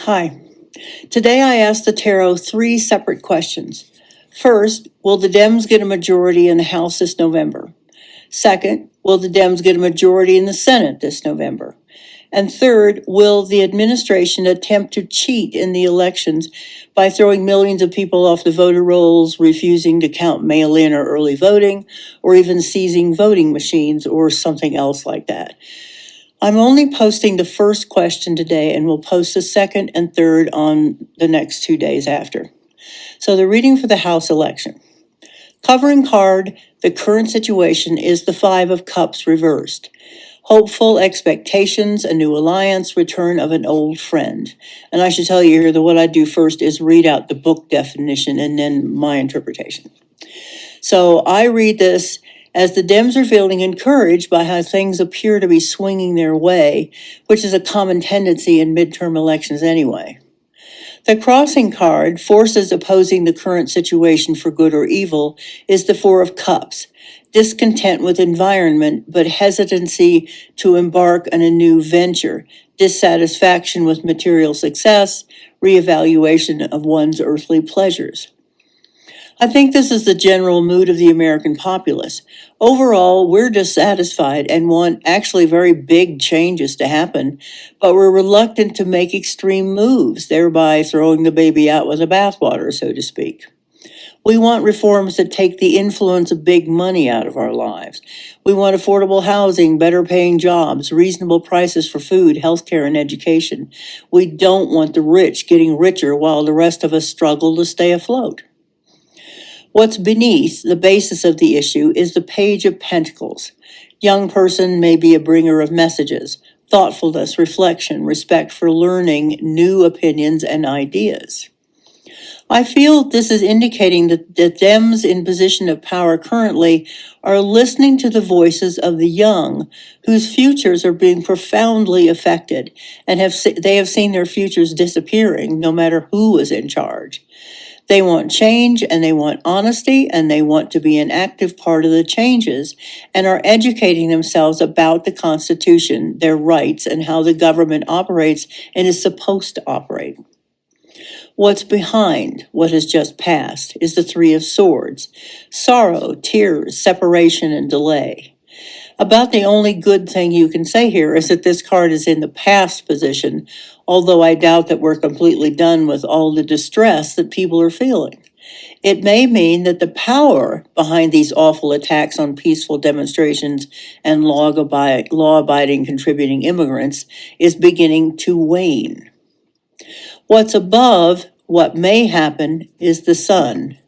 Hi. Today I asked the tarot three separate questions. First, will the Dems get a majority in the House this November? Second, will the Dems get a majority in the Senate this November? And third, will the administration attempt to cheat in the elections by throwing millions of people off the voter rolls, refusing to count mail-in or early voting, or even seizing voting machines or something else like that? I'm only posting the first question today and will post the second and third on the next 2 days after. So the reading for the House election. Covering card, the current situation is the Five of Cups reversed. Hopeful expectations, a new alliance, return of an old friend. And I should tell you here that what I do first is read out the book definition and then my interpretation. So I read this as the Dems are feeling encouraged by how things appear to be swinging their way, which is a common tendency in midterm elections anyway. The crossing card, forces opposing the current situation for good or evil, is the Four of Cups. Discontent with environment, but hesitancy to embark on a new venture, dissatisfaction with material success, reevaluation of one's earthly pleasures. I think this is the general mood of the American populace. Overall, we're dissatisfied and want actually very big changes to happen, but we're reluctant to make extreme moves, thereby throwing the baby out with the bathwater, so to speak. We want reforms that take the influence of big money out of our lives. We want affordable housing, better paying jobs, reasonable prices for food, healthcare, and education. We don't want the rich getting richer while the rest of us struggle to stay afloat. What's beneath the basis of the issue is the Page of Pentacles. Young person may be a bringer of messages, thoughtfulness, reflection, respect for learning, new opinions and ideas. I feel this is indicating that the Dems in position of power currently are listening to the voices of the young, whose futures are being profoundly affected, and they have seen their futures disappearing no matter who is in charge. They want change and they want honesty and they want to be an active part of the changes and are educating themselves about the Constitution, their rights, and how the government operates and is supposed to operate. What's behind what has just passed is the Three of Swords, sorrow, tears, separation, and delay. About the only good thing you can say here is that this card is in the past position, although I doubt that we're completely done with all the distress that people are feeling. It may mean that the power behind these awful attacks on peaceful demonstrations and law-abiding contributing immigrants is beginning to wane. What's above what may happen is the sun.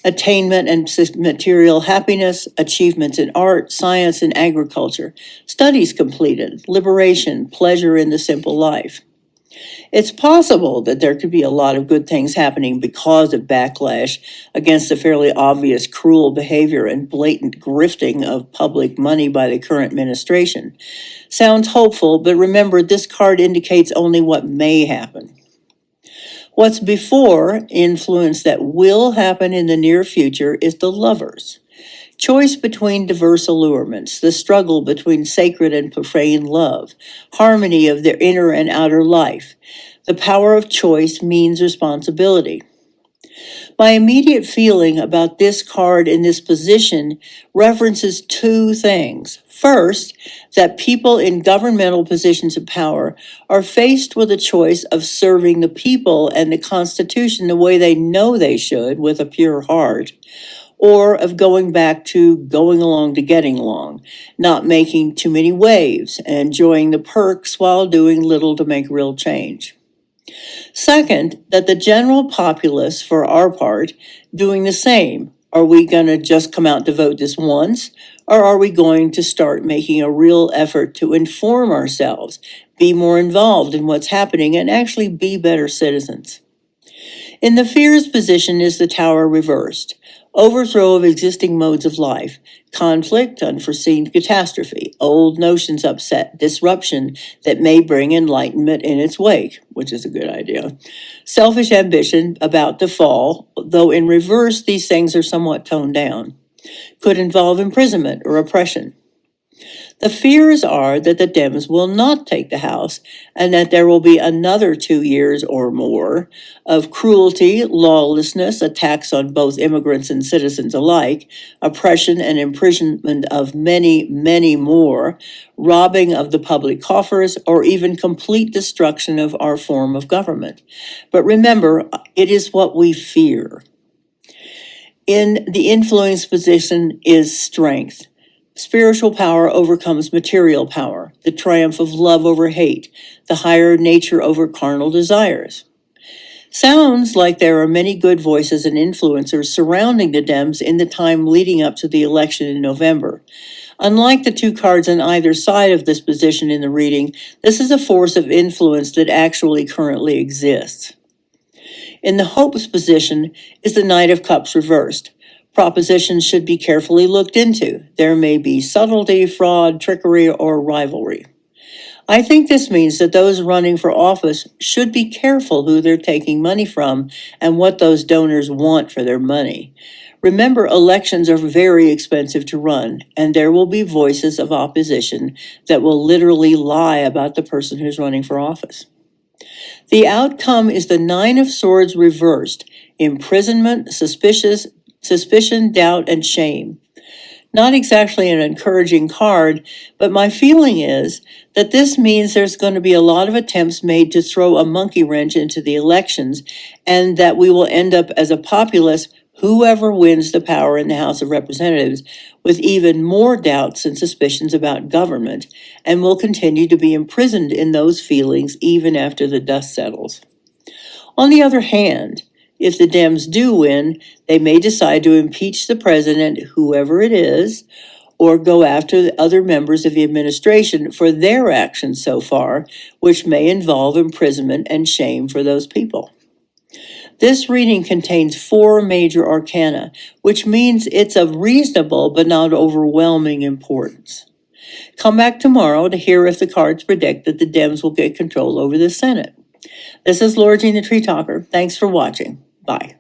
Attainment and material happiness, achievements in art, science, and agriculture, studies completed, liberation, pleasure in the simple life. It's possible that there could be a lot of good things happening because of backlash against the fairly obvious cruel behavior and blatant grifting of public money by the current administration. Sounds hopeful, but remember, this card indicates only what may happen. What's before influence that will happen in the near future is the Lovers. Choice between diverse allurements, the struggle between sacred and profane love, harmony of their inner and outer life. The power of choice means responsibility. My immediate feeling about this card in this position references two things. First, that people in governmental positions of power are faced with a choice of serving the people and the Constitution the way they know they should with a pure heart, or of going back to going along to getting along, not making too many waves, and enjoying the perks while doing little to make real change. Second, that the general populace, for our part, doing the same. Are we going to just come out to vote this once, or are we going to start making a real effort to inform ourselves, be more involved in what's happening, and actually be better citizens? In the fears position is the Tower reversed. Overthrow of existing modes of life, conflict, unforeseen catastrophe, old notions upset, disruption that may bring enlightenment in its wake, which is a good idea. Selfish ambition about to fall, though in reverse these things are somewhat toned down. Could involve imprisonment or oppression. The fears are that the Dems will not take the House and that there will be another 2 years or more of cruelty, lawlessness, attacks on both immigrants and citizens alike, oppression and imprisonment of many, many more, robbing of the public coffers, or even complete destruction of our form of government. But remember, it is what we fear. In the influence position is strength. Spiritual power overcomes material power, the triumph of love over hate, the higher nature over carnal desires. Sounds like there are many good voices and influencers surrounding the Dems in the time leading up to the election in November. Unlike the two cards on either side of this position in the reading, this is a force of influence that actually currently exists. In the hopes position is the Knight of Cups reversed. Propositions should be carefully looked into. There may be subtlety, fraud, trickery, or rivalry. I think this means that those running for office should be careful who they're taking money from and what those donors want for their money. Remember, elections are very expensive to run, and there will be voices of opposition that will literally lie about the person who's running for office. The outcome is the Nine of Swords reversed: imprisonment, suspicion, doubt, and shame. Not exactly an encouraging card, but my feeling is that this means there's going to be a lot of attempts made to throw a monkey wrench into the elections, and that we will end up as a populace, whoever wins the power in the House of Representatives, with even more doubts and suspicions about government, and will continue to be imprisoned in those feelings even after the dust settles. On the other hand, if the Dems do win, they may decide to impeach the president, whoever it is, or go after the other members of the administration for their actions so far, which may involve imprisonment and shame for those people. This reading contains 4 major arcana, which means it's of reasonable but not overwhelming importance. Come back tomorrow to hear if the cards predict that the Dems will get control over the Senate. This is LauraJthe.Treetalker. Thanks for watching. Bye.